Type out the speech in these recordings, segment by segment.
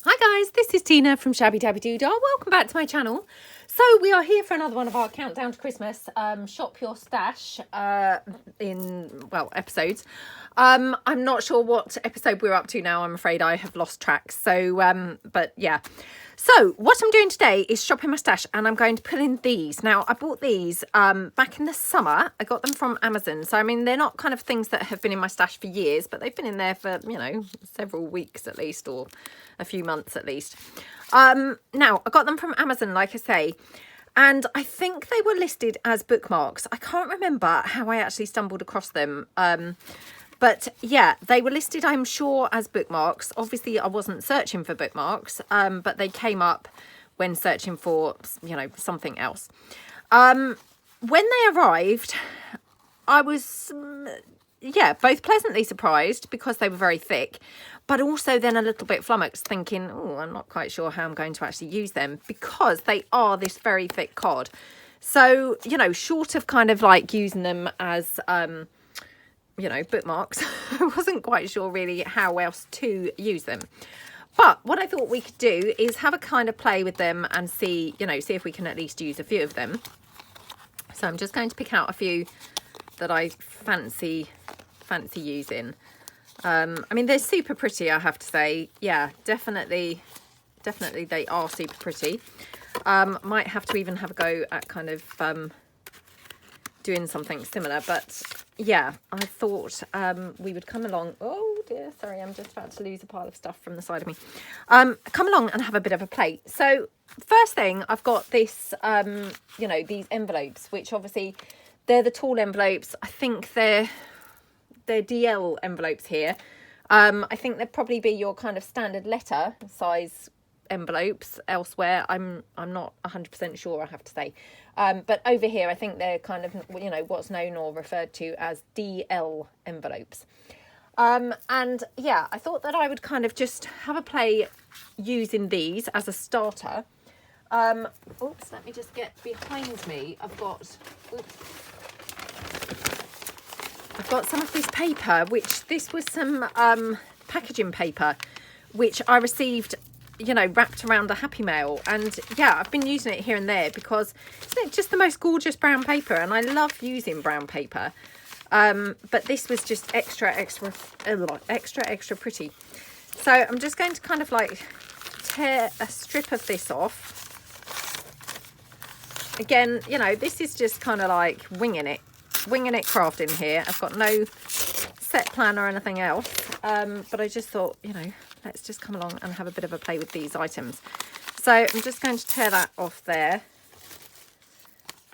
Hi guys, this is Tina from Shabbydabbydoodah. Welcome back to my channel. So we are here for another one of our countdown to Christmas shop your stash episodes. I'm not sure what episode we're up to now. I'm afraid I have lost track. So but yeah. So what I'm doing today is shopping my stash, and I'm going to put in these. Now I bought these back in the summer. I got them from Amazon. So I mean, they're not kind of things that have been in my stash for years, but they've been in there for, you know, several weeks at least, or a few months at least. Now I got them from Amazon, like I say, and I think they were listed as bookmarks. I can't remember how I actually stumbled across them. But yeah, they were listed, I'm sure, as bookmarks. Obviously, I wasn't searching for bookmarks, but they came up when searching for, you know, something else. When they arrived, I was, yeah, both pleasantly surprised because they were very thick, but also then a little bit flummoxed, thinking, oh, I'm not quite sure how I'm going to actually use them because they are this very thick cod. So, you know, short of kind of like using them as, you know, bookmarks, I wasn't quite sure really how else to use them. But what I thought we could do is have a kind of play with them and see, you know, see if we can at least use a few of them. So I'm just going to pick out a few that I fancy using. I mean, they're super pretty, I have to say. Yeah, definitely they are super pretty. Might have to even have a go at kind of doing something similar, but yeah, I thought we would come along. Oh dear, sorry, I'm just about to lose a pile of stuff from the side of me. Come along and have a bit of a play. So first thing, I've got this, you know, these envelopes, which obviously they're the tall envelopes. I think they're DL envelopes here. I think they'd probably be your kind of standard letter size envelopes elsewhere. I'm not 100% sure, I have to say. But over here, I think they're kind of, you know, what's known or referred to as DL envelopes. And yeah, I thought that I would kind of just have a play using these as a starter. Oops, let me just get behind me. I've got some of this paper, which this was some packaging paper, which I received, you know, wrapped around a Happy Mail. And yeah, I've been using it here and there because isn't it just the most gorgeous brown paper? And I love using brown paper. But this was just extra pretty. So I'm just going to kind of like tear a strip of this off. Again, you know, this is just kind of like winging it crafting here. I've got no set plan or anything else. But I just thought, you know, let's just come along and have a bit of a play with these items. So I'm just going to tear that off there.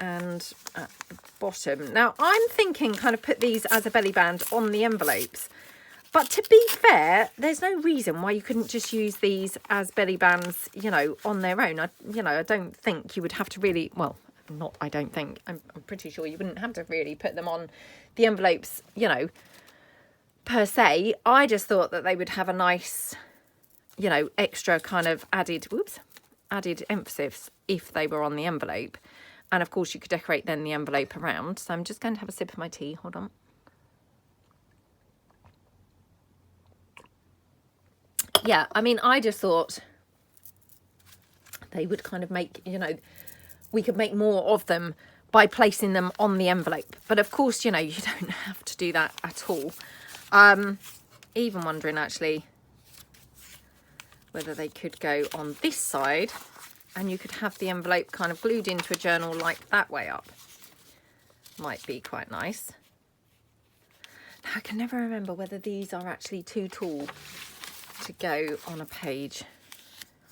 And at the bottom. Now, I'm thinking kind of put these as a belly band on the envelopes. But to be fair, there's no reason why you couldn't just use these as belly bands, you know, on their own. I don't think you would have to really, well, I don't think. I'm pretty sure you wouldn't have to really put them on the envelopes, you know, per se. I just thought that they would have a nice, you know, extra kind of added emphasis if they were on the envelope. And of course you could decorate then the envelope around. So I'm just going to have a sip of my tea. Hold on. Yeah, I mean, I just thought they would kind of make, you know, we could make more of them by placing them on the envelope. But of course, you know, you don't have to do that at all. Even wondering actually whether they could go on this side and you could have the envelope kind of glued into a journal like that way up. Might be quite nice. Now, I can never remember whether these are actually too tall to go on a page.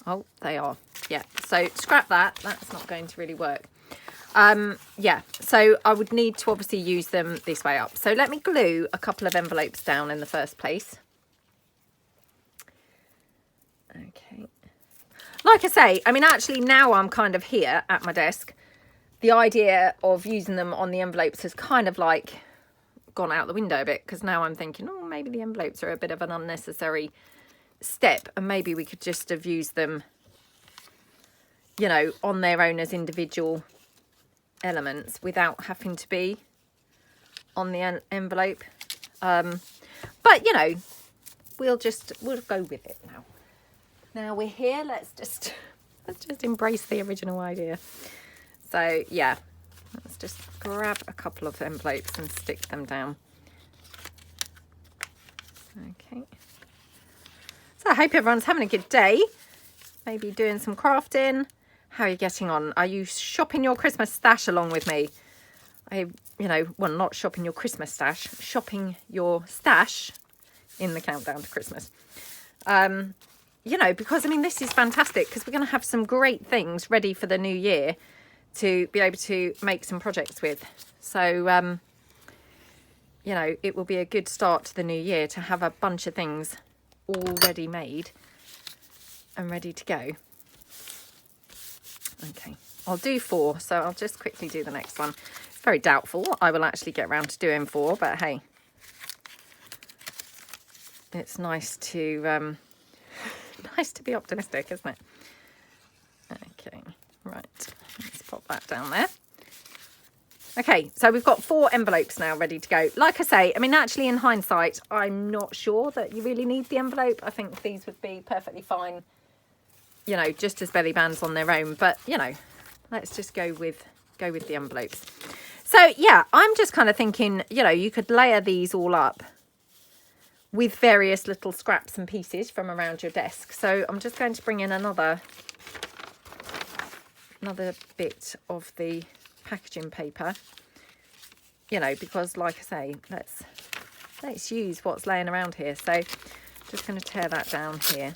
Oh, they are. Yeah, so scrap that. That's not going to really work. Yeah, so I would need to obviously use them this way up. So let me glue a couple of envelopes down in the first place. Okay. Like I say, I mean, actually now I'm kind of here at my desk. The idea of using them on the envelopes has kind of like gone out the window a bit, because now I'm thinking, oh, maybe the envelopes are a bit of an unnecessary step, and maybe we could just have used them, you know, on their own as individual elements without having to be on the envelope. But, you know, we'll go with it now. Now we're here, let's just embrace the original idea. So yeah, let's just grab a couple of envelopes and stick them down. Okay. So I hope everyone's having a good day. Maybe doing some crafting. How are you getting on? Are you shopping your Christmas stash along with me? Well, not shopping your Christmas stash, shopping your stash in the countdown to Christmas. Because I mean, this is fantastic because we're going to have some great things ready for the new year to be able to make some projects with. So, it will be a good start to the new year to have a bunch of things already made and ready to go. Okay, I'll do 4, so I'll just quickly do the next one. It's very doubtful I will actually get around to doing 4, but hey, it's nice to be optimistic, isn't it? Okay, right, let's pop that down there. Okay, so we've got 4 envelopes now ready to go. Like I say, I mean, actually in hindsight, I'm not sure that you really need the envelope. I think these would be perfectly fine, just as belly bands on their own. But, let's just go with the envelopes. So, yeah, I'm just kind of thinking, you could layer these all up with various little scraps and pieces from around your desk. So I'm just going to bring in another bit of the packaging paper, because like I say, let's use what's laying around here. So just going to tear that down here.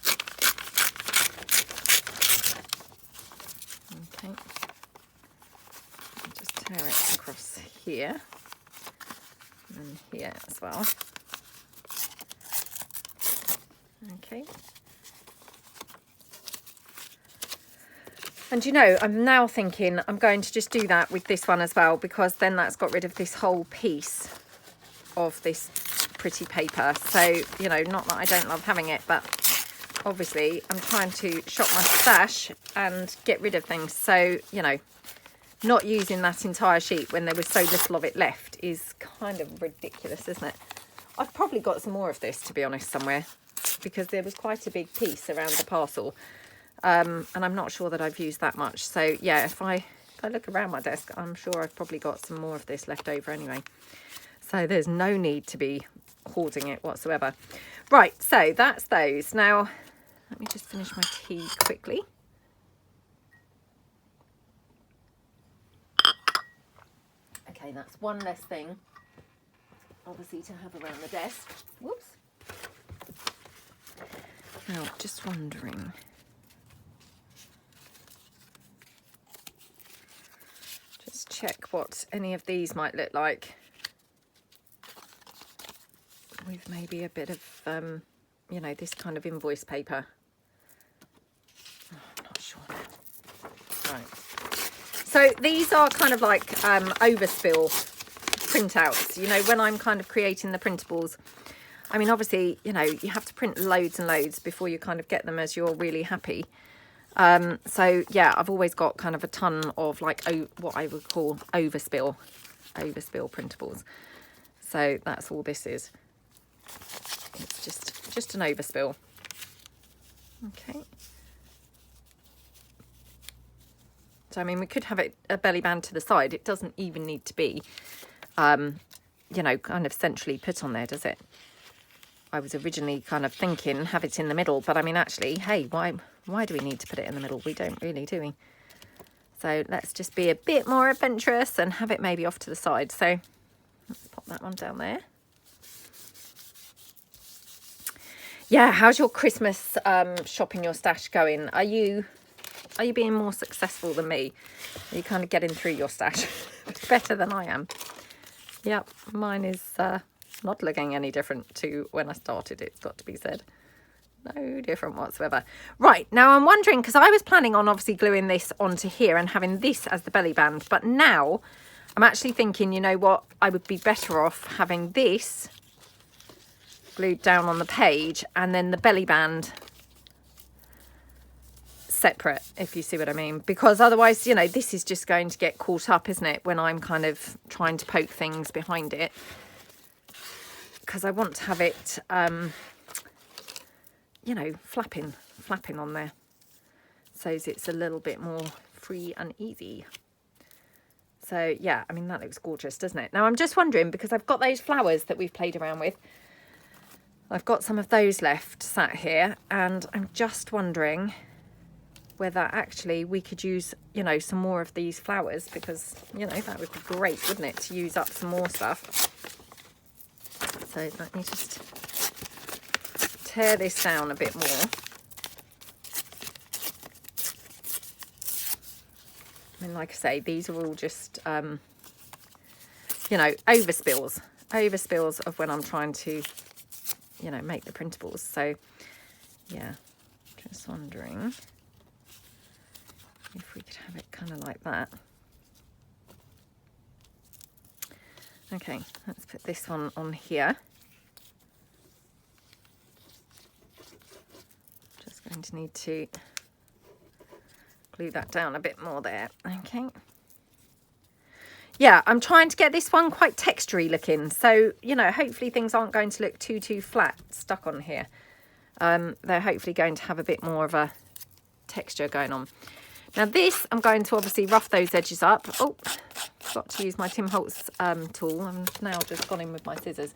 Okay, just tear it across here and here as well. Okay. And I'm now thinking I'm going to just do that with this one as well, because then that's got rid of this whole piece of this pretty paper. So, not that I don't love having it, but obviously I'm trying to shop my stash and get rid of things. So, not using that entire sheet when there was so little of it left is kind of ridiculous, isn't it? I've probably got some more of this, to be honest, somewhere, because there was quite a big piece around the parcel. And I'm not sure that I've used that much. So yeah, if I look around my desk, I'm sure I've probably got some more of this left over anyway. So there's no need to be hoarding it whatsoever. Right, so that's those. Now, let me just finish my tea quickly. Okay, that's one less thing, obviously, to have around the desk. Whoops. Now, just wondering. Check what any of these might look like with maybe a bit of this kind of invoice paper. Oh, I'm not sure. Right, so these are kind of like overspill printouts. When I'm kind of creating the printables, I mean, obviously, you have to print loads and loads before you kind of get them as you're really happy. So yeah, I've always got kind of a ton of like what I would call overspill printables. So that's all this is. It's just an overspill. Okay. So I mean, we could have it a belly band to the side. It doesn't even need to be, kind of centrally put on there, does it? I was originally kind of thinking have it in the middle, but I mean, actually, hey, why do we need to put it in the middle? We don't really, do we? So let's just be a bit more adventurous and have it maybe off to the side. So let's pop that one down there. Yeah, how's your Christmas shopping your stash going? Are you being more successful than me? Are you kind of getting through your stash better than I am? Yep, mine is not looking any different to when I started, it's got to be said. No different whatsoever. Right, now I'm wondering, because I was planning on obviously gluing this onto here and having this as the belly band, but now I'm actually thinking, you know what, I would be better off having this glued down on the page and then the belly band separate, if you see what I mean, because otherwise, this is just going to get caught up, isn't it, when I'm kind of trying to poke things behind it, because I want to have it flapping flapping on there, so it's a little bit more free and easy. So yeah, I mean, that looks gorgeous, doesn't it? Now I'm just wondering, because I've got those flowers that we've played around with, I've got some of those left sat here, and I'm just wondering whether actually we could use, you know, some more of these flowers, because, you know, that would be great, wouldn't it, to use up some more stuff. So let me just tear this down a bit more. I mean, like I say, these are all just, you know, overspills of when I'm trying to, you know, make the printables. So, yeah, just wondering if we could have it kind of like that. Okay, let's put this one on here. Just going to need to glue that down a bit more there. Okay. Yeah, I'm trying to get this one quite textury looking. So, you know, hopefully things aren't going to look too flat stuck on here. They're hopefully going to have a bit more of a texture going on. Now this, I'm going to obviously rough those edges up. Oh, forgot to use my Tim Holtz tool. I'm now just gone in with my scissors.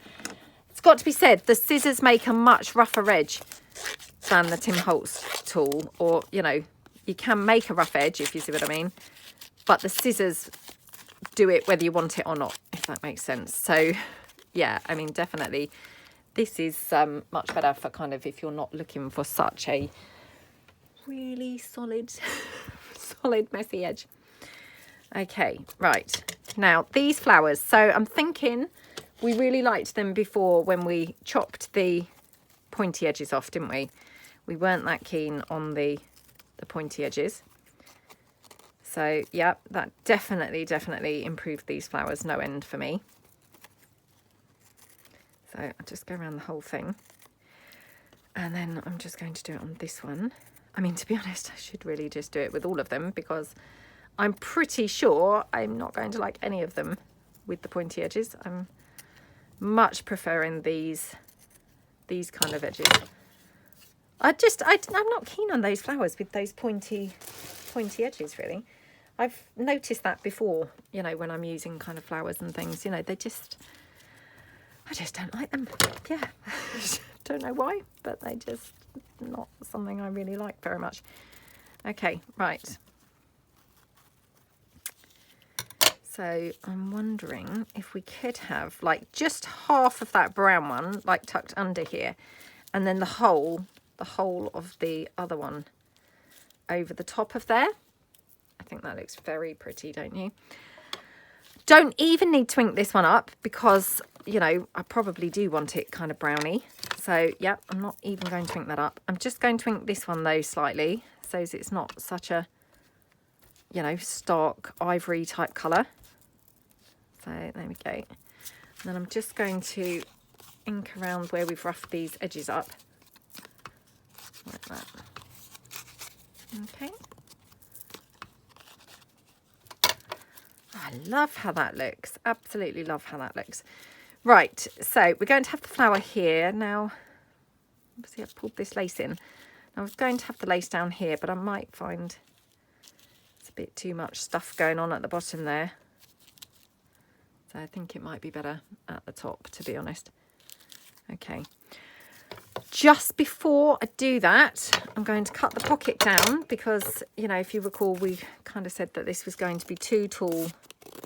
It's got to be said, the scissors make a much rougher edge than the Tim Holtz tool. Or, you know, you can make a rough edge, if you see what I mean. But the scissors do it whether you want it or not, if that makes sense. So, yeah, I mean, definitely this is much better for kind of if you're not looking for such a really solid messy edge. Okay, right, now these flowers, so I'm thinking we really liked them before when we chopped the pointy edges off, didn't we? We weren't that keen on the pointy edges. So yeah, that definitely improved these flowers no end for me. So I'll just go around the whole thing, and then I'm just going to do it on this one. I mean, to be honest, I should really just do it with all of them, because I'm pretty sure I'm not going to like any of them with the pointy edges. I'm much preferring these kind of edges. I'm not keen on those flowers with those pointy edges, really. I've noticed that before, you know, when I'm using kind of flowers and things, you know, I just don't like them. Yeah, don't know why, but they just not something I really like very much. Okay, right. So I'm wondering if we could have like just half of that brown one like tucked under here, and then the whole of the other one over the top of there. I think that looks very pretty, don't you? Don't even need to ink this one up, because, you know, I probably do want it kind of browny. So, yeah, I'm not even going to ink that up. I'm just going to ink this one, though, slightly, so it's not such a, you know, stark ivory type colour. So, there we go. And then I'm just going to ink around where we've roughed these edges up. Like that. Okay. I love how that looks. Absolutely love how that looks. Right, so we're going to have the flower here. Now, obviously I've pulled this lace in. I was going to have the lace down here, but I might find it's a bit too much stuff going on at the bottom there. So I think it might be better at the top, to be honest. Okay. Just before I do that, I'm going to cut the pocket down, because, you know, if you recall, we kind of said that this was going to be too tall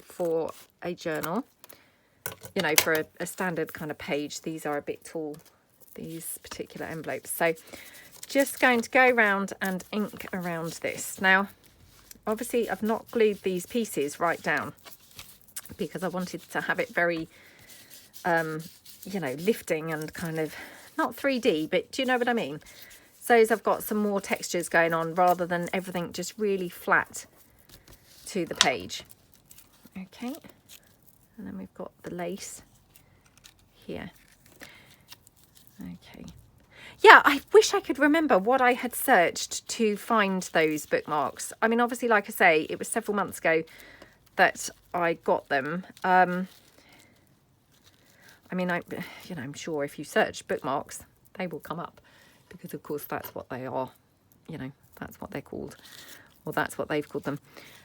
for a journal. You know, for a standard kind of page, these are a bit tall, these particular envelopes. So just going to go around and ink around this. Now, obviously, I've not glued these pieces right down, because I wanted to have it very, you know, lifting and kind of, not 3D, but do you know what I mean? So as I've got some more textures going on, rather than everything just really flat to the page. Okay, and then we've got the lace here. Okay. Yeah, I wish I could remember what I had searched to find those bookmarks. I mean, obviously, like I say, it was several months ago that I got them. I mean, you know, I'm sure if you search bookmarks, they will come up, because of course that's what they are. you know, that's what they're called, or that's what they've called them.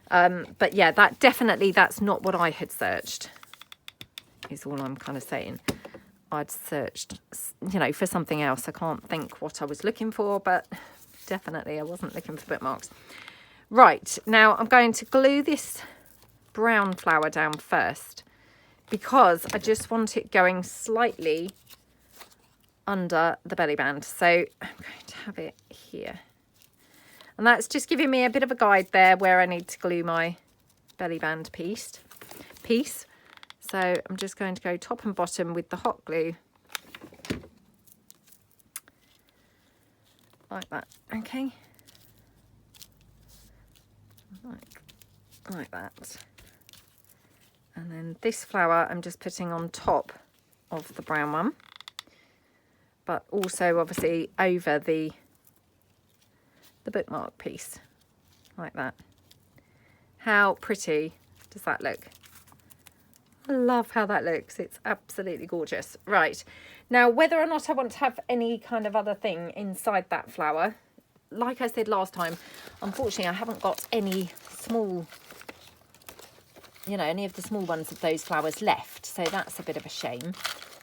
But yeah, that's not what I had searched, is all I'm kind of saying. I'd searched, you know, for something else. I can't think what I was looking for, but definitely I wasn't looking for bookmarks. Right, now I'm going to glue this brown flower down first, because I just want it going slightly under the belly band. So I'm going to have it here. And that's just giving me a bit of a guide there where I need to glue my belly band piece. So I'm just going to go top and bottom with the hot glue. Like that, okay? Like that. And then this flower I'm just putting on top of the brown one, but also obviously over the bookmark piece, like that. How pretty does that look? I love how that looks. It's absolutely gorgeous. Right, now whether or not I want to have any kind of other thing inside that flower, like I said last time, unfortunately I haven't got any small, you know, any of the small ones of those flowers left, so that's a bit of a shame.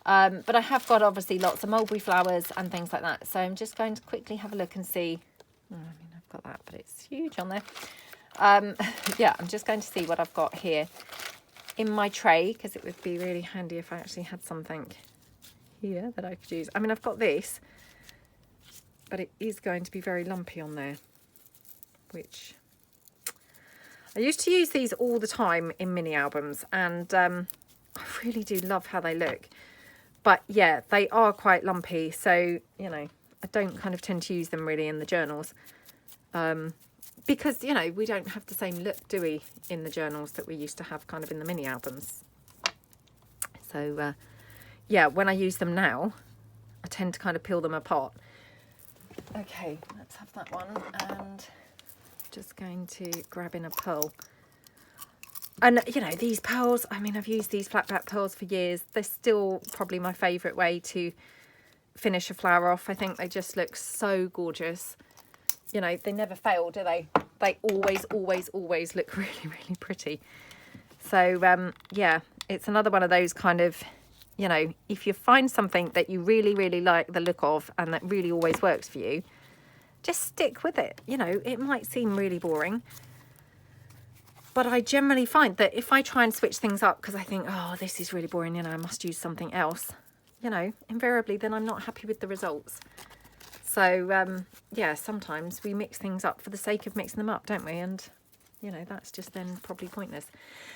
But I have got obviously lots of mulberry flowers and things like that, so I'm just going to quickly have a look and see. I mean, I've got that, but it's huge on there. Yeah, I'm just going to see what I've got here in my tray, because it would be really handy if I actually had something here that I could use. I mean, I've got this, but it is going to be very lumpy on there, which I used to use these all the time in mini albums, and I really do love how they look. But yeah, they are quite lumpy, so, you know, I don't kind of tend to use them really in the journals. Because, you know, we don't have the same look, do we, in the journals that we used to have kind of in the mini albums. So, yeah, when I use them now, I tend to kind of peel them apart. Okay, let's have that one, and just going to grab in a pearl. And, you know, these pearls, I mean, I've used these flat back pearls for years. They're still probably my favourite way to finish a flower off. I think they just look so gorgeous. You know, they never fail, do they? They always, always, always look really, really pretty. So, yeah, it's another one of those kind of, you know, if you find something that you really, really like the look of and that really always works for you, just stick with it. You know, it might seem really boring, but I generally find that if I try and switch things up because I think, oh, this is really boring, you know, I must use something else, you know, invariably then I'm not happy with the results. So, yeah, sometimes we mix things up for the sake of mixing them up, don't we? And, you know, that's just then probably pointless.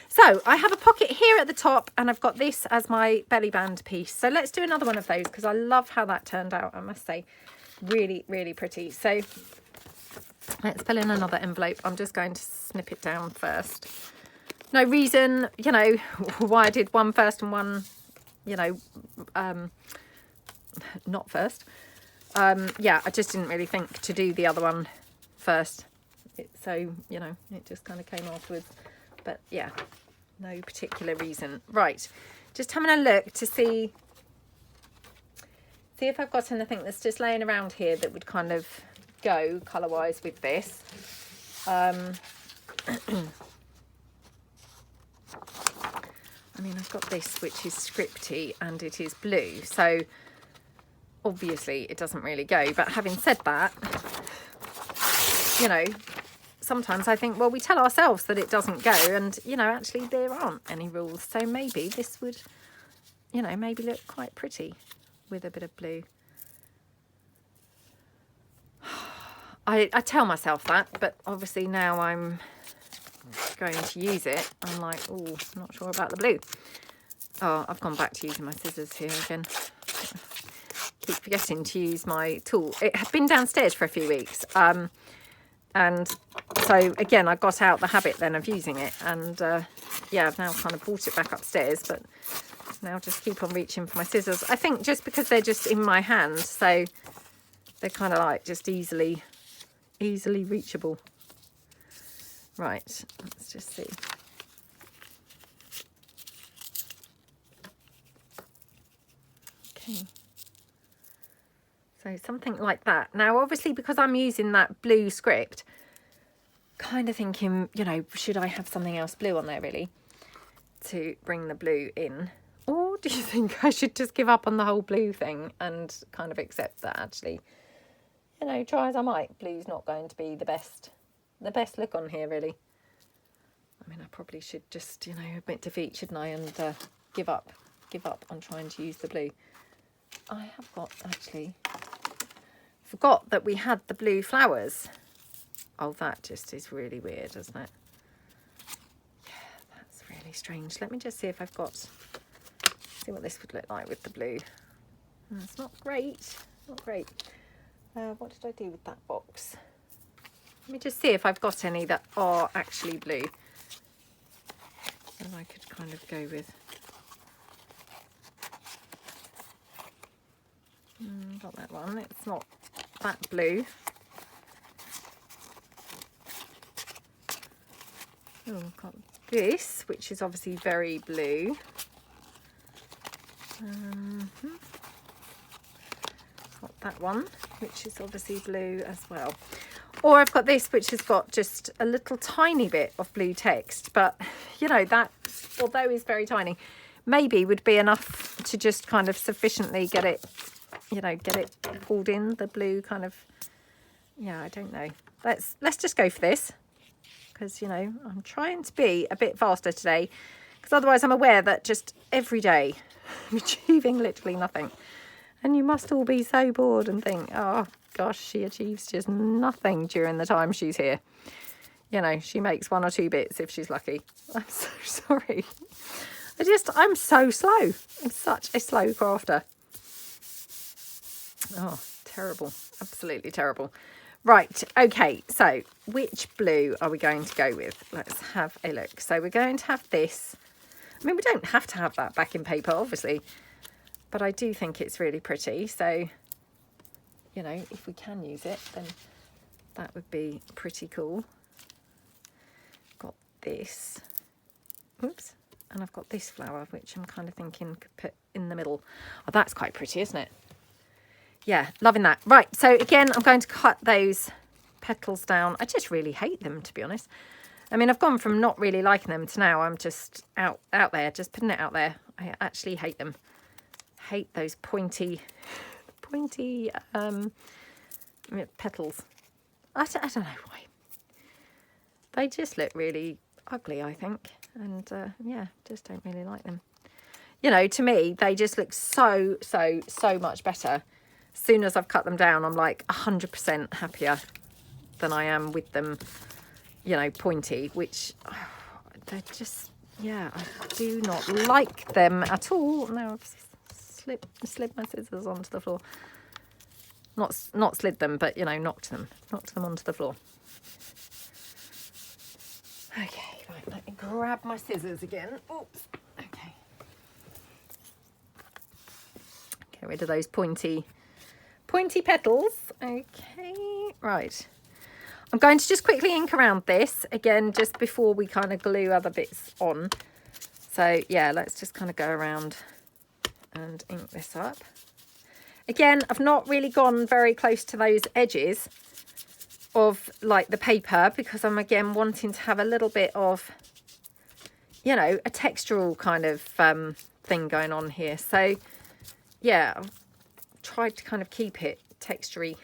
So I have a pocket here at the top, and I've got this as my belly band piece. So let's do another one of those, because I love how that turned out, I must say. Really, really pretty. So let's fill in another envelope. I'm just going to snip it down first. No reason, you know, why I did one first and one, you know, not first. Yeah, I just didn't really think to do the other one first. So, you know, it just kind of came afterwards. But yeah, no particular reason. Right, just having a look to see if I've got anything that's just laying around here that would kind of go colour-wise with this. I mean, I've got this, which is scripty, and it is blue. So obviously it doesn't really go. But having said that, you know, sometimes I think, well, we tell ourselves that it doesn't go, and, you know, actually there aren't any rules. So maybe this would, you know, maybe look quite pretty with a bit of blue. I tell myself that, but obviously now I'm going to use it, I'm like, oh, I'm not sure about the blue. Oh, I've gone back to using my scissors here again. Keep forgetting to use my tool. It had been downstairs for a few weeks, and so again I got out the habit then of using it, and yeah, I've now kind of brought it back upstairs, but now just keep on reaching for my scissors. I think just because they're just in my hand, so they're kind of like just easily reachable. Right, let's just see. Okay, So something like that. Now, obviously, because I'm using that blue script, kind of thinking, you know, should I have something else blue on there really to bring the blue in? Or do you think I should just give up on the whole blue thing and kind of accept that actually, you know, try as I might, blue's not going to be the best look on here really. I mean, I probably should just, you know, admit defeat, shouldn't I, and give up on trying to use the blue. I have got, actually, forgot that we had the blue flowers. Oh, that just is really weird, isn't it? Yeah, that's really strange. Let me just see if I've got, see what this would look like with the blue. It's not great, not great. What did I do with that box? Let me just see if I've got any that are actually blue. And I could kind of go with. Got that one. It's not that blue. Oh, I've got this, which is obviously very blue. Got that one, which is obviously blue as well. Or I've got this, which has got just a little tiny bit of blue text. But, you know, that, although is very tiny, maybe would be enough to just kind of sufficiently get it, you know, get it pulled in, the blue kind of, yeah, I don't know. Let's just go for this. Because, you know, I'm trying to be a bit faster today. Because otherwise I'm aware that just every day I'm achieving literally nothing. And you must all be so bored and think, oh, gosh, she achieves just nothing during the time she's here. You know, she makes 1 or 2 bits if she's lucky. I'm so sorry. I'm so slow. I'm such a slow crafter. Oh, terrible. Absolutely terrible. Right, okay, so which blue are we going to go with? Let's have a look. So we're going to have this. I mean, we don't have to have that back in paper, obviously, but I do think it's really pretty. So, you know, if we can use it, then that would be pretty cool. Got this. Oops. And I've got this flower, which I'm kind of thinking could put in the middle. Oh, that's quite pretty, isn't it? Yeah, loving that. Right, so again, I'm going to cut those petals down. I just really hate them, to be honest. I mean, I've gone from not really liking them to now I'm just out there, just putting it out there. I actually hate them. Hate those pointy petals. I don't know why. They just look really ugly, I think. And yeah, just don't really like them. You know, to me, they just look so much better. As soon as I've cut them down, I'm like 100% happier than I am with them, you know, pointy, which they're just, yeah, I do not like them at all. Now I've slid my scissors onto the floor. Not slid them, but, you know, knocked them onto the floor. Okay, right, let me grab my scissors again. Oops, okay. Get rid of those pointy petals. Okay, right. I'm going to just quickly ink around this again just before we kind of glue other bits on. So yeah, let's just kind of go around and ink this up. Again, I've not really gone very close to those edges of like the paper because I'm again wanting to have a little bit of, you know, a textural kind of thing going on here. So yeah, I've tried to kind of keep it textury.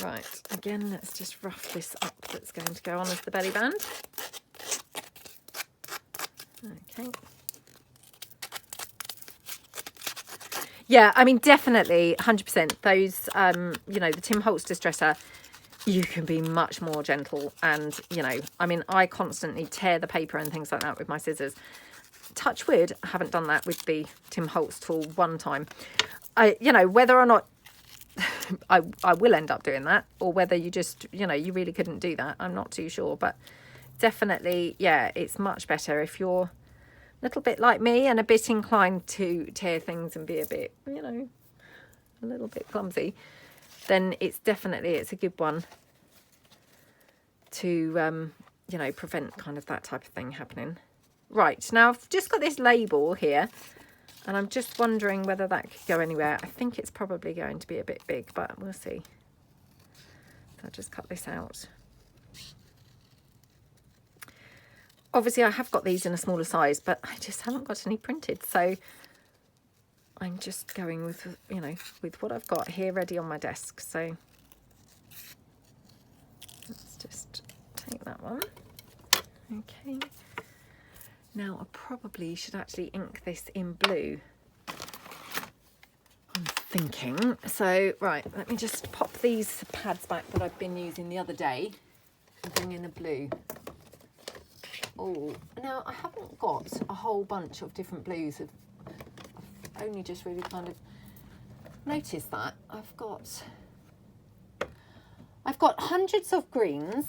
Right, again, let's just rough this up. That's going to go on as the belly band. Okay. Yeah, I mean, definitely 100%. Those, you know, the Tim Holtz Distresser, you can be much more gentle. And, you know, I mean, I constantly tear the paper and things like that with my scissors. Touch wood, I haven't done that with the Tim Holtz tool one time. You know, whether or not I will end up doing that, or whether you just, you know, you really couldn't do that, I'm not too sure. But definitely, yeah, it's much better if you're a little bit like me and a bit inclined to tear things and be a bit, you know, a little bit clumsy, then it's a good one to, you know, prevent kind of that type of thing happening. Right, now I've just got this label here. And I'm just wondering whether that could go anywhere. I think it's probably going to be a bit big, but we'll see. So I'll just cut this out. Obviously I have got these in a smaller size, but I just haven't got any printed. So I'm just going with, you know, with what I've got here ready on my desk. So let's just take that one. Okay. Now I probably should actually ink this in blue, I'm thinking. So, right, let me just pop these pads back that I've been using the other day and bring in a blue. Oh, now I haven't got a whole bunch of different blues. I've only just really kind of noticed that. I've got hundreds of greens.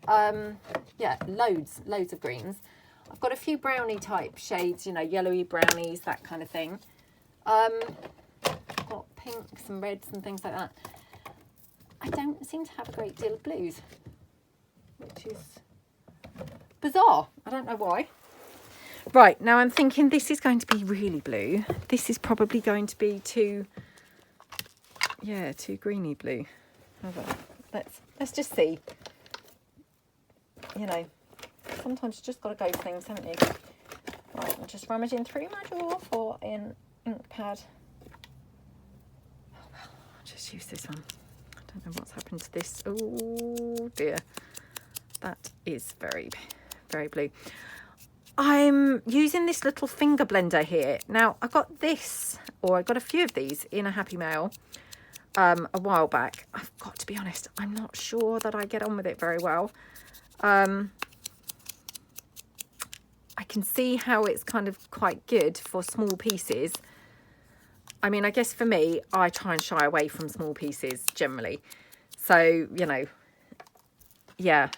Yeah, loads of greens. I've got a few brownie type shades, you know, yellowy brownies, that kind of thing. I've got pinks and reds and things like that. I don't seem to have a great deal of blues, which is bizarre. I don't know why. Right, now I'm thinking this is going to be really blue. This is probably going to be too greeny blue. Hold on. Let's just see. You know, sometimes you just got to go for things, haven't you? Right, I'm just rummaging through my drawer for an ink pad. Oh well, I'll just use this one. I don't know what's happened to this. Oh dear. That is very, very blue. I'm using this little finger blender here. Now, I got this, or I got a few of these in a Happy Mail a while back. I've got to be honest, I'm not sure that I get on with it very well. I can see how it's kind of quite good for small pieces. I mean, I guess for me, I try and shy away from small pieces generally. So, you know, yeah,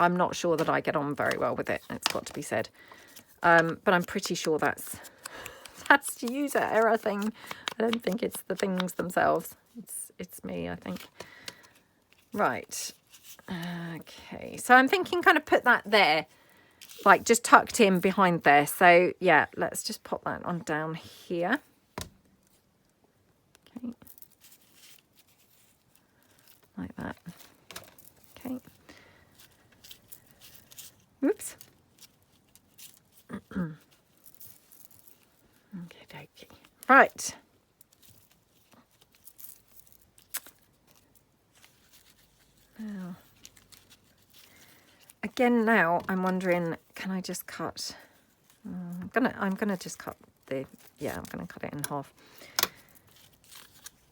I'm not sure that I get on very well with it. It's got to be said. But I'm pretty sure that's the user error thing. I don't think it's the things themselves. It's me, I think. Right. Okay. So I'm thinking kind of put that there, like just tucked in behind there. So yeah, let's just pop that on down here. Okay. Like that. Okay. Whoops. Okay, dokie. Right. Now, again, now I'm wondering, can I just cut? I'm gonna just cut I'm gonna cut it in half.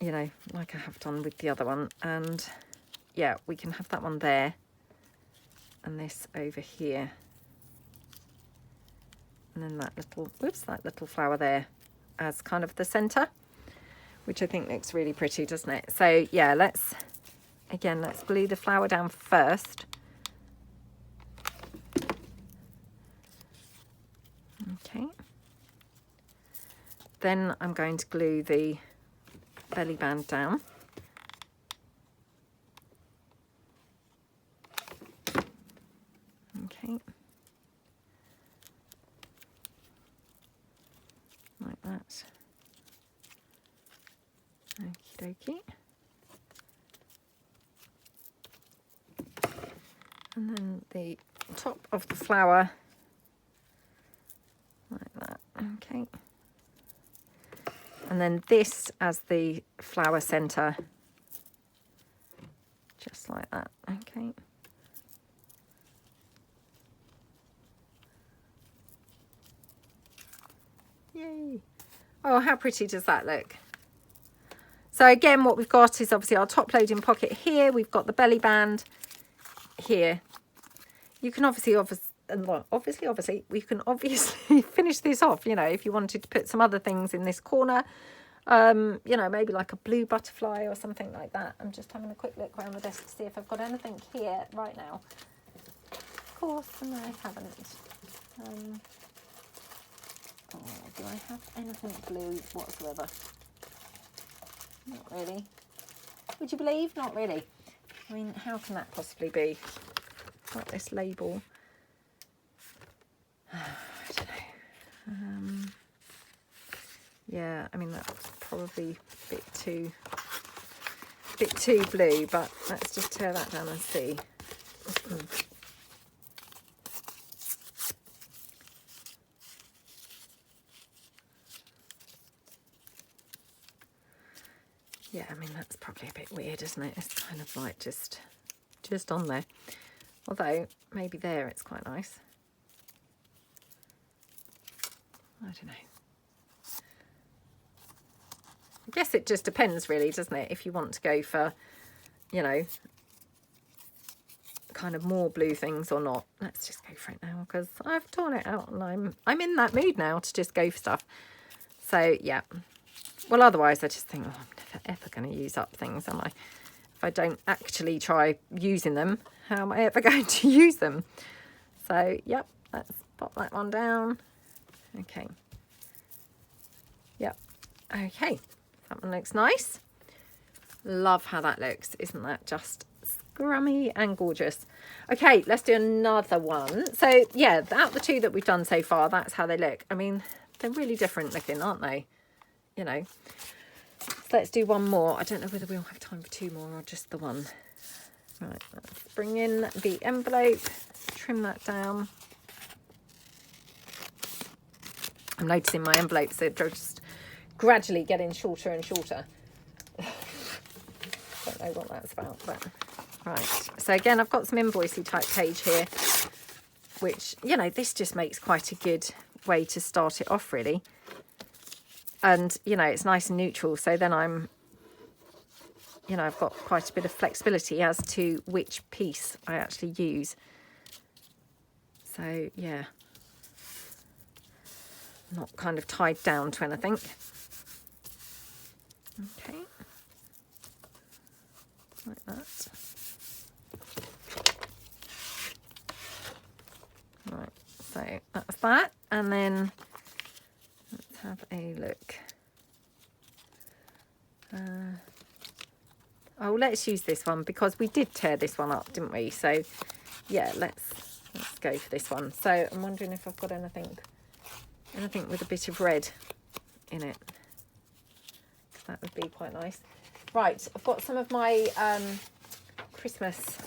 You know, like I have done with the other one, and yeah, we can have that one there, and this over here. And then that little flower there as kind of the center, which I think looks really pretty, doesn't it? So yeah, let's glue the flower down first. Okay. Then I'm going to glue the belly band down. Okay. Like that. Okie dokie. And then the top of the flower, like that. Okay. And then this as the flower center, just like that. Okay. Yay. Oh, how pretty does that look? So again, what we've got is obviously our top loading pocket here. We've got the belly band here. You can obviously we can obviously finish this off, you know, if you wanted to put some other things in this corner, you know, maybe like a blue butterfly or something like that. I'm just having a quick look around the desk to see if I've got anything here right now. Of course, no, I haven't. Do I have anything blue whatsoever? Not really. Would you believe? Not really. I mean, how can that possibly be? Got this label. I don't know. Yeah, I mean, that's probably a bit too blue, but let's just tear that down and see. Yeah, I mean, that's probably a bit weird, isn't it? It's kind of like just on there. Although, maybe there it's quite nice. I don't know. I guess it just depends really, doesn't it? If you want to go for, you know, kind of more blue things or not. Let's just go for it now because I've torn it out and I'm in that mood now to just go for stuff. So, yeah. Well, otherwise I just think, oh, I'm never ever going to use up things, am I? If I don't actually try using them, how am I ever going to use them? So, yep, let's pop that one down. Okay. Yep. Okay. That one looks nice. Love how that looks. Isn't that just scrummy and gorgeous? Okay, let's do another one. So, yeah, out the two that we've done so far, that's how they look. I mean, they're really different looking, aren't they? You know. So let's do one more. I don't know whether we'll have time for two more or just the one. Right, let's bring in the envelope, trim that down. I'm noticing my envelopes are just gradually getting shorter and shorter. Don't know what that's about, but right. So again, I've got some invoicey type page here, which, you know, this just makes quite a good way to start it off, really. And, you know, it's nice and neutral. So then I'm, you know, I've got quite a bit of flexibility as to which piece I actually use. So, yeah. Not kind of tied down to anything. Okay. Like that. Right, so that's that. And then let's have a look. Oh, let's use this one because we did tear this one up, didn't we? So, yeah, let's go for this one. So I'm wondering if I've got anything with a bit of red in it. That would be quite nice. Right, I've got some of my Christmas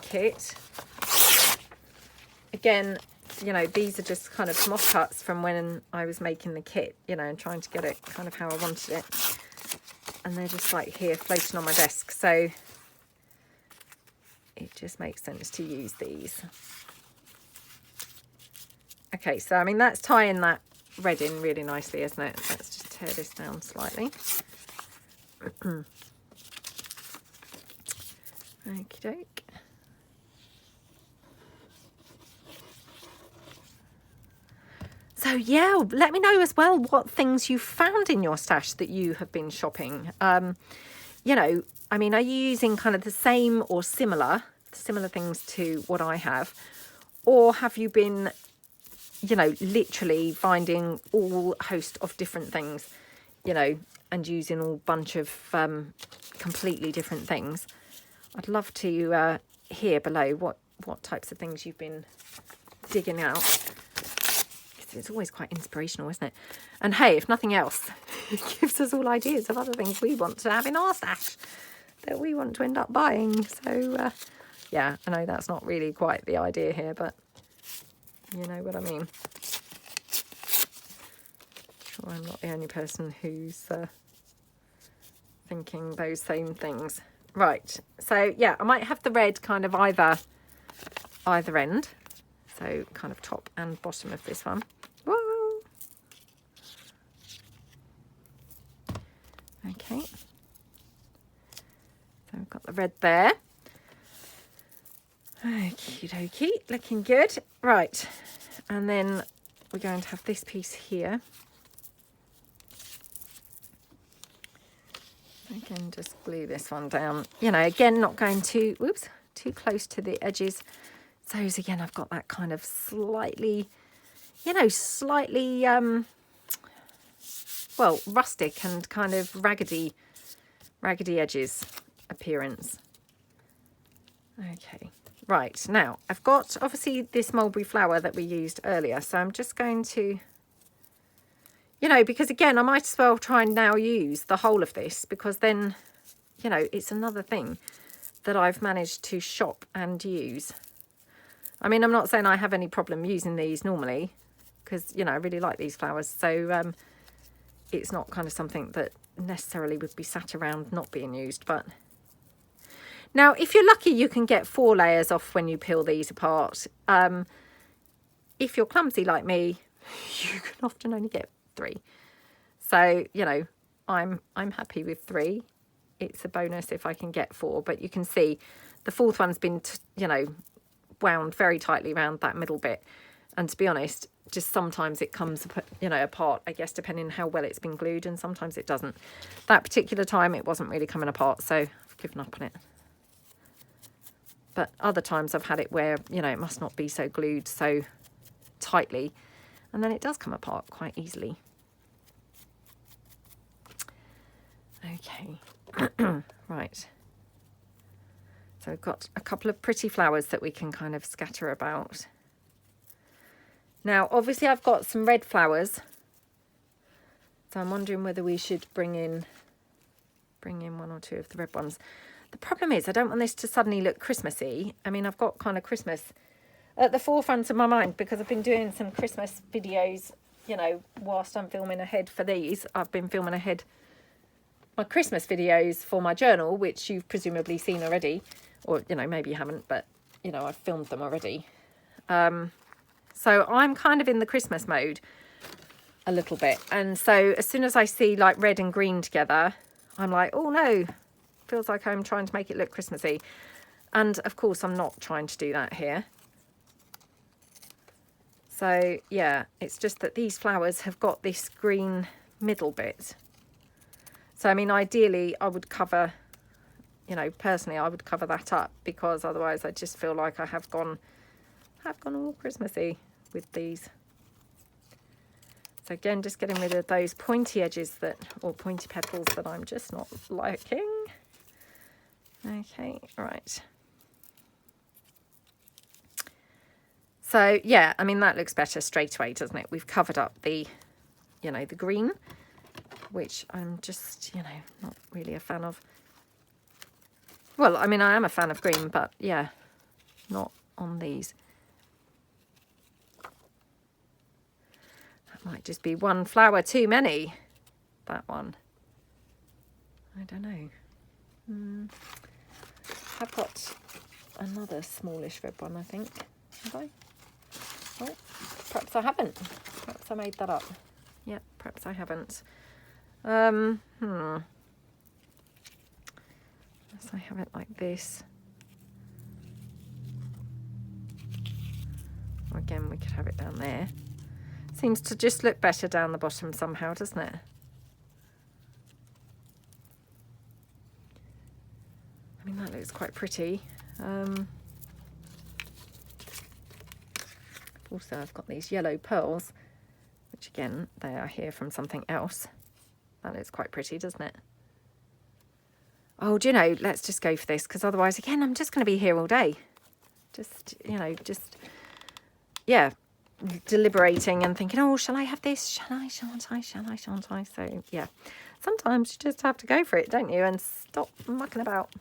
kit. Again, you know, these are just kind of mock cuts from when I was making the kit, you know, and trying to get it kind of how I wanted it. And they're just like here floating on my desk. So it just makes sense to use these. Okay, so I mean, that's tying that red in really nicely, isn't it? Let's just tear this down slightly. Okie doke. So yeah, let me know as well what things you found in your stash that you have been shopping. You know, I mean, are you using kind of the same or similar things to what I have? Or have you been, you know, literally finding all host of different things, you know, and using all bunch of completely different things? I'd love to hear below what types of things you've been digging out. It's always quite inspirational, isn't it? And hey, if nothing else, it gives us all ideas of other things we want to have in our stash that we want to end up buying. So, yeah, I know that's not really quite the idea here, but you know what I mean. Sure, I'm not the only person who's thinking those same things. Right, so yeah, I might have the red kind of either end. So kind of top and bottom of this one. Whoa. Okay. So we've got the red there. Okie dokie, looking good. Right, and then we're going to have this piece here. Again, just glue this one down. You know, again, not going too close to the edges. So again, I've got that kind of slightly, you know, well, rustic and kind of raggedy edges appearance. Okay, right, now I've got obviously this mulberry flower that we used earlier. So I'm just going to, you know, because again, I might as well try and now use the whole of this, because then, you know, it's another thing that I've managed to shop and use. I mean, I'm not saying I have any problem using these normally, because, you know, I really like these flowers. So it's not kind of something that necessarily would be sat around not being used. But now, if you're lucky, you can get 4 layers off when you peel these apart. If you're clumsy like me, you can often only get 3. So, you know, I'm happy with 3. It's a bonus if I can get 4, but you can see the 4th one's been, you know, wound very tightly around that middle bit. And to be honest, just sometimes it comes, you know, apart, I guess, depending on how well it's been glued, and sometimes it doesn't. That particular time, it wasn't really coming apart, so I've given up on it. But other times I've had it where, you know, it must not be so glued so tightly, and then it does come apart quite easily. Okay. Right, so we've got a couple of pretty flowers that we can kind of scatter about. Now obviously I've got some red flowers, so I'm wondering whether we should bring in 1 or 2 of the red ones. The problem is I don't want this to suddenly look Christmassy. I mean, I've got kind of Christmas at the forefront of my mind because I've been doing some Christmas videos, you know, whilst I'm filming ahead for these. I've been filming ahead my Christmas videos for my journal, which you've presumably seen already, or, you know, maybe you haven't, but, you know, I've filmed them already. So I'm kind of in the Christmas mode a little bit. And so as soon as I see like red and green together, I'm like, oh no, feels like I'm trying to make it look Christmassy. And of course, I'm not trying to do that here. So yeah, it's just that these flowers have got this green middle bit. So, I mean, ideally, I would cover, you know, personally, I would cover that up, because otherwise I just feel like I have gone all Christmassy with these. So again, just getting rid of those pointy edges or pointy petals that I'm just not liking. Okay, right. So yeah, I mean, that looks better straight away, doesn't it? We've covered up the, you know, the green, which I'm just, you know, not really a fan of. Well, I mean, I am a fan of green, but yeah, not on these. That might just be one flower too many, that one. I don't know. I've got another smallish red one, I think. Have I? Oh, perhaps I haven't. Perhaps I made that up. Yeah, perhaps I haven't. Unless I have it like this. Or again, we could have it down there. Seems to just look better down the bottom somehow, doesn't it? I mean, that looks quite pretty. Also, I've got these yellow pearls, which again, they are here from something else. That looks quite pretty, doesn't it? Oh, do you know, let's just go for this, because otherwise, again, I'm just going to be here all day. Just, you know, yeah, deliberating and thinking, oh, shall I have this? Shall I, shan't I, shall I, shan't I? So, yeah, sometimes you just have to go for it, don't you? And stop mucking about,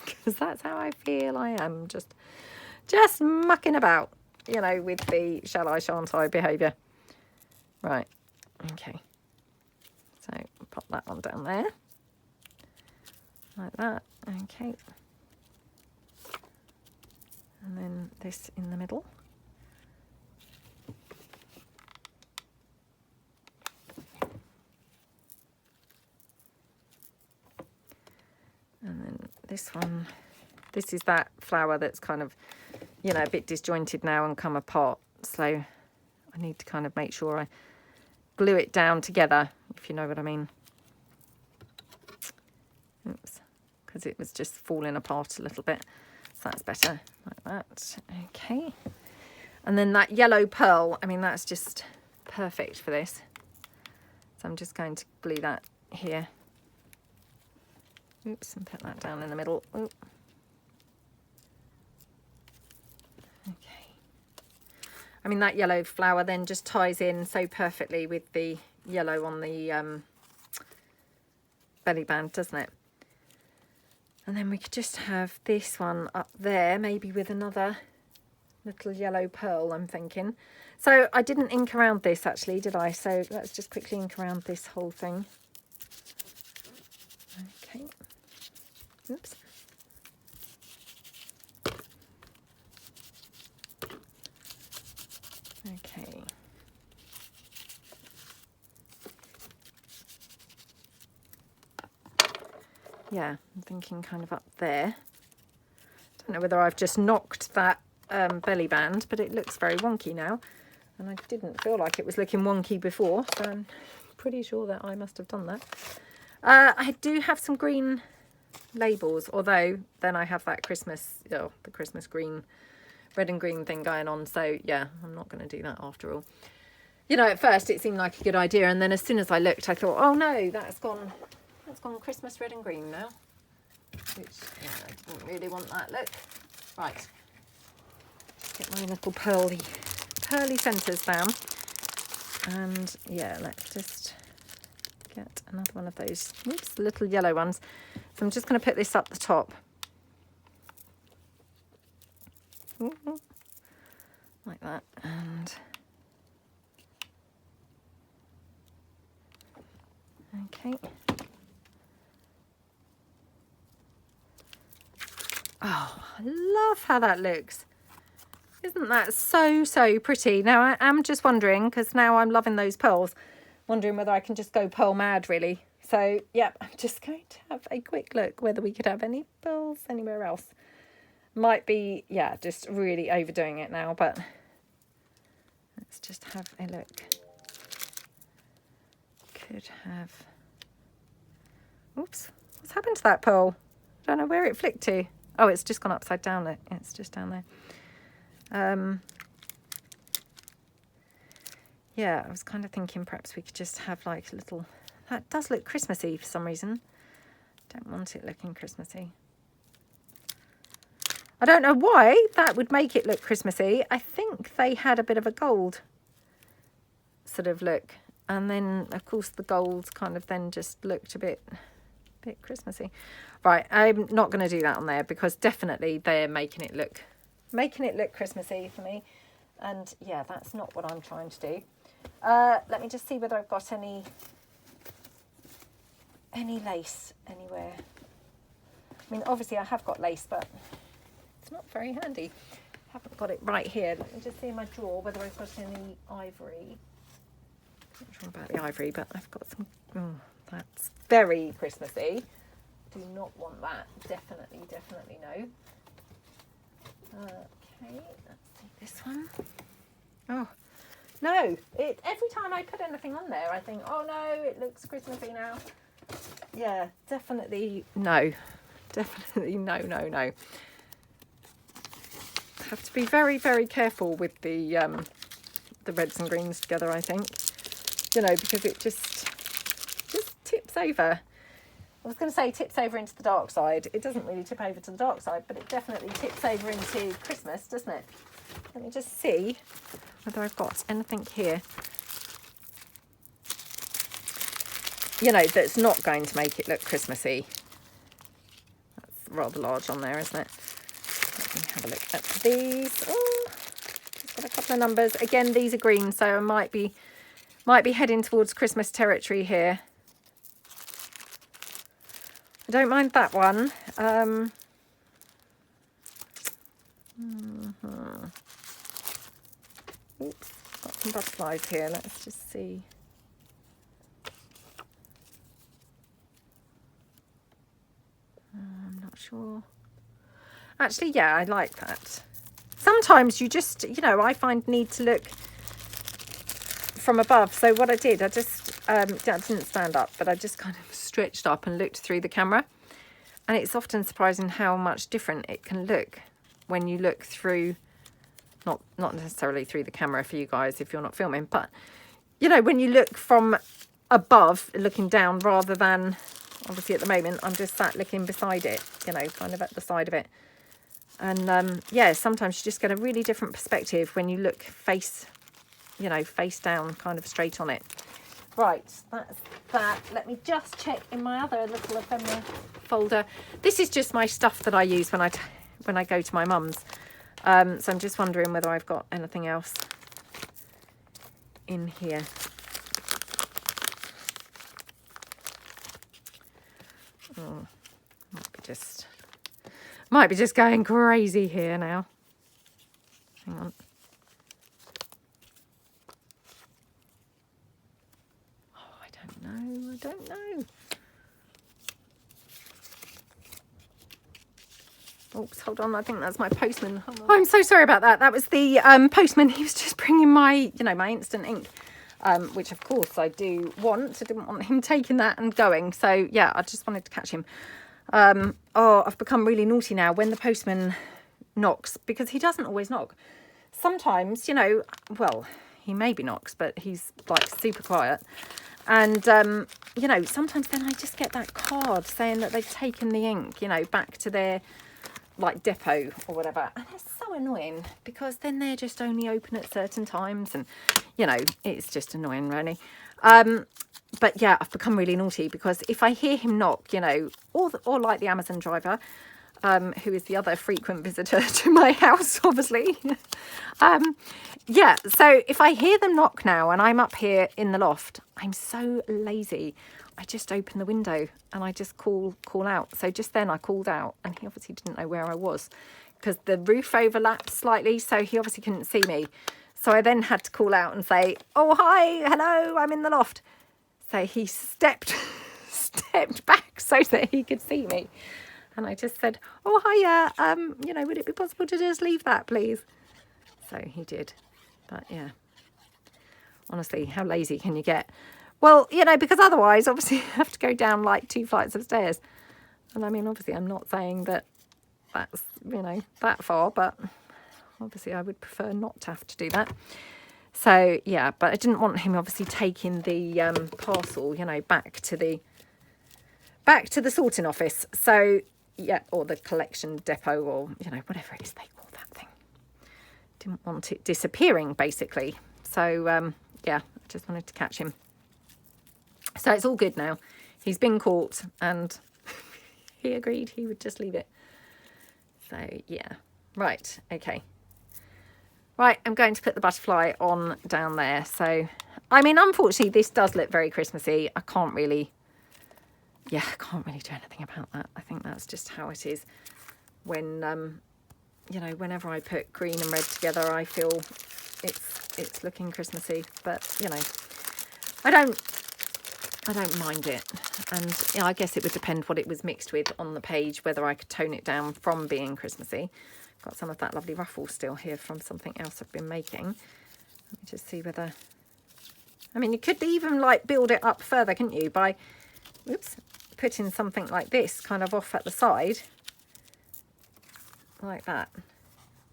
because that's how I feel I am, just mucking about, you know, with the shall I, shan't I behaviour. Right, okay. So pop that one down there, like that, okay. And then this in the middle. And then this one, this is that flower that's kind of, you know, a bit disjointed now and come apart. So I need to kind of make sure I glue it down together, if you know what I mean. Oops, because it was just falling apart a little bit. So that's better, like that. Okay. And then that yellow pearl, I mean, that's just perfect for this. So I'm just going to glue that here. Oops, and put that down in the middle. Oop. Okay. I mean, that yellow flower then just ties in so perfectly with the yellow on the belly band, doesn't it? And then we could just have this one up there, maybe with another little yellow pearl, I'm thinking. So I didn't ink around this actually, did I? So let's just quickly ink around this whole thing. Okay. Oops. Okay. Yeah, I'm thinking kind of up there. Don't know whether I've just knocked that belly band, but it looks very wonky now. And I didn't feel like it was looking wonky before, so I'm pretty sure that I must have done that. I do have some green labels, although then I have that Christmas, the Christmas green, red and green thing going on. So yeah, I'm not going to do that after all. You know, at first it seemed like a good idea, and then as soon as I looked, I thought, oh no, that's gone Christmas red and green now. Which, yeah, I didn't really want that look. Right, get my little pearly centres down, and yeah, let's just get another one of those little yellow ones. So I'm just going to put this up the top, like that, and okay. Oh, I love how that looks. Isn't that so pretty? Now I am just wondering, because now I'm loving those pearls, wondering whether I can just go pearl mad really. So yeah, I'm just going to have a quick look whether we could have any pearls anywhere else. Might be, yeah, just really overdoing it now, but let's just have a look. Could have, oops, what's happened to that pearl? I don't know where it flicked to. Oh, it's just gone upside down. It's just down there. Yeah, I was kind of thinking perhaps we could just have like a little, that does look Christmassy for some reason. Don't want it looking Christmassy. I don't know why that would make it look Christmassy. I think they had a bit of a gold sort of look. And then, of course, the gold kind of then just looked a bit Christmassy. Right, I'm not going to do that on there because definitely they're making it look Christmassy for me. And yeah, that's not what I'm trying to do. Let me just see whether I've got any lace anywhere. I mean, obviously I have got lace, but it's not very handy. I haven't got it right here. Let me just see in my drawer whether I've got any ivory. I'm not sure about the ivory, but I've got some. Oh, that's very Christmassy. Do not want that. Definitely no. Okay, let's see this one. Oh, no. Every time I put anything on there, I think, oh no, it looks Christmassy now. Yeah, definitely no. Definitely no. Have to be very careful with the reds and greens together, I think. You know, because it just tips over. I was going to say tips over into the dark side. It doesn't really tip over to the dark side, but it definitely tips over into Christmas, doesn't it? Let me just see whether I've got anything here, you know, that's not going to make it look Christmassy. That's rather large on there, isn't it? Let me have a look at these. Oh, it's got a couple of numbers. Again, these are green, so I might be heading towards Christmas territory here. I don't mind that one. Oops, got some butterflies here. Let's just see. I'm not sure. Actually, yeah, I like that. Sometimes you just, you know, I find need to look from above. So what I did, I just, I didn't stand up, but I just kind of stretched up and looked through the camera. And it's often surprising how much different it can look when you look through, not necessarily through the camera for you guys if you're not filming, but, you know, when you look from above, looking down, rather than, obviously at the moment, I'm just sat looking beside it, you know, kind of at the side of it. And, yeah, sometimes you just get a really different perspective when you look face, you know, face down, kind of straight on it. Right, that's that. Let me just check in my other little ephemera folder. This is just my stuff that I use when I go to my mum's. So I'm just wondering whether I've got anything else in here. Oh, might be just going crazy here now. Hang on. Oh, I don't know. Oops, hold on. I think that's my postman. Oh, I'm so sorry about that. That was the postman. He was just bringing my, my instant ink, which of course I do want. I didn't want him taking that and going. So yeah, I just wanted to catch him. Oh, I've become really naughty now when the postman knocks, because he doesn't always knock. Sometimes, well, he maybe knocks, but he's like super quiet. And, sometimes then I just get that card saying that they've taken the ink, back to their like depot or whatever. And it's so annoying, because then they're just only open at certain times, and, it's just annoying, really. But yeah, I've become really naughty, because if I hear him knock, or like the Amazon driver, who is the other frequent visitor to my house, obviously. Yeah, so if I hear them knock now and I'm up here in the loft, I'm so lazy. I just open the window and I just call out. So just then I called out, and he obviously didn't know where I was, because the roof overlapped slightly, so he obviously couldn't see me. So I then had to call out and say, "Oh, hi, hello, I'm in the loft." So he stepped back so that he could see me. And I just said, "Oh, hiya, would it be possible to just leave that, please?" So he did. But yeah, honestly, how lazy can you get? Well, because otherwise, obviously, you have to go down like 2 flights of stairs. And I mean, obviously, I'm not saying that that's, that far, but obviously I would prefer not to have to do that. So yeah, but I didn't want him obviously taking the parcel, back to the sorting office. So yeah, or the collection depot, or whatever it is they call that thing. Didn't want it disappearing, basically. So yeah, I just wanted to catch him. So it's all good now. He's been caught, and he agreed he would just leave it. So yeah, right, okay. Right, I'm going to put the butterfly on down there. So, I mean, unfortunately, this does look very Christmassy. I can't really do anything about that. I think that's just how it is. When, whenever I put green and red together, I feel it's looking Christmassy. But, I don't mind it. And I guess it would depend what it was mixed with on the page, whether I could tone it down from being Christmassy. Got some of that lovely ruffle still here from something else I've been making. Let me just see whether... I mean, you could even like build it up further, couldn't you? By, putting something like this kind of off at the side. Like that.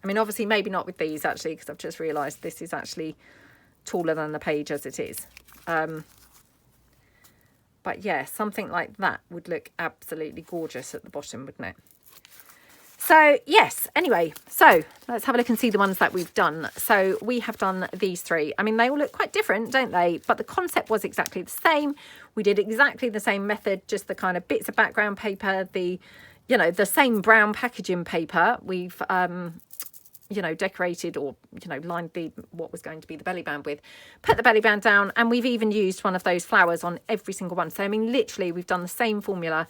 I mean, obviously, maybe not with these, actually, because I've just realised this is actually taller than the page as it is. But yeah, something like that would look absolutely gorgeous at the bottom, wouldn't it? So yes, anyway, so let's have a look and see the ones that we've done. So we have done these 3. I mean, they all look quite different, don't they? But the concept was exactly the same. We did exactly the same method, just the kind of bits of background paper, the same brown packaging paper. We've, decorated or, lined what was going to be the belly band with, put the belly band down, and we've even used one of those flowers on every single one. So, I mean, literally, we've done the same formula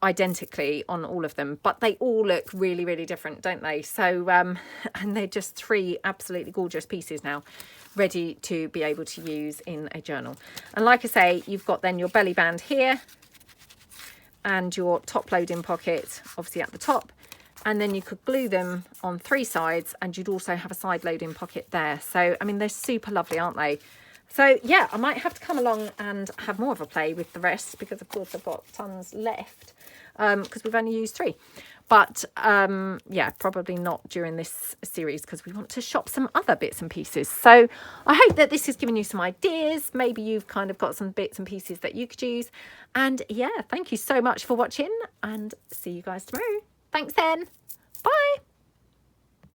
identically on all of them, but they all look really, really different, don't they? So and they're just 3 absolutely gorgeous pieces now, ready to be able to use in a journal. And like I say, you've got then your belly band here and your top loading pocket obviously at the top, and then you could glue them on 3 sides, and you'd also have a side loading pocket there. So I mean, they're super lovely, aren't they? So yeah, I might have to come along and have more of a play with the rest, because of course I've got tons left, because we've only used 3. But yeah, probably not during this series, because we want to shop some other bits and pieces. So I hope that this has given you some ideas. Maybe you've kind of got some bits and pieces that you could use. And yeah, thank you so much for watching, and see you guys tomorrow. Thanks then. Bye.